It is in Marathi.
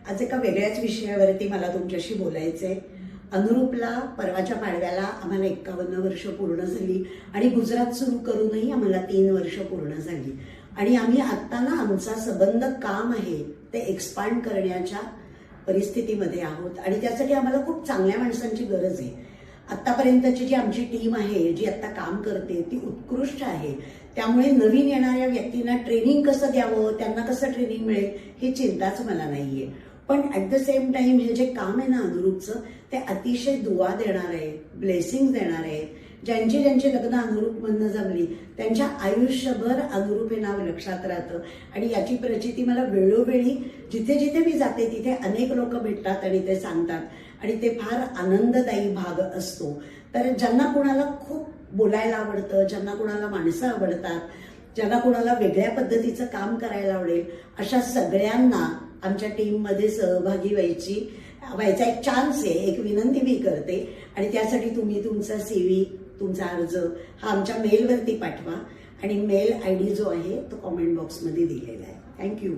आज एका वेगळ्याच विषयावरती मला तुमच्याशी बोलायचंय। अनुरूपला परवाच्या पाडव्याला आम्हाला 51 वर्ष पूर्ण झाली आणि गुजरात सुरू करूनही आम्हाला 3 वर्ष पूर्ण झाली आणि आम्ही आता ना आमचा संबंध काम आहे ते एक्सपांड करण्याच्या परिस्थितीमध्ये आहोत आणि त्यासाठी आम्हाला खूप चांगल्या माणसांची गरज आहे। आतापर्यंतची जी आमची टीम आहे जी आता काम करते ती उत्कृष्ट आहे, त्यामुळे नवीन येणाऱ्या व्यक्तींना ट्रेनिंग कसं द्यावं, त्यांना कसं ट्रेनिंग मिळेल ही चिंताच मला नाहीये। पण ॲट द सेम टाइम हे जे काम आहे ना अनुरूपचं ते अतिशय दुआ देणार आहे, ब्लेसिंग देणार आहे। ज्यांची ज्यांची लग्न अनुरूपमधनं जमली त्यांच्या आयुष्यभर अनुरूप हे नाव लक्षात राहतं आणि याची प्रचिती मला वेळोवेळी जिथे जिथे मी जाते तिथे अनेक लोक भेटतात आणि ते सांगतात आणि ते फार आनंददायी भाग असतो। तर ज्यांना कुणाला खूप बोलायला आवडतं, ज्यांना कुणाला माणसं आवडतात, ज्यांना कुणाला वेगळ्या पद्धतीचं काम करायला आवडेल, अशा सगळ्यांना आमच्या टीममध्ये सहभागी व्हायचा एक चान्स आहे, एक विनंती मी करते आणि त्यासाठी तुम्ही तुमचा CV, तुमचा अर्ज हा आमच्या मेलवरती पाठवा आणि मेल ID जो आहे तो कॉमेंट बॉक्समध्ये दिलेला आहे। थँक्यू।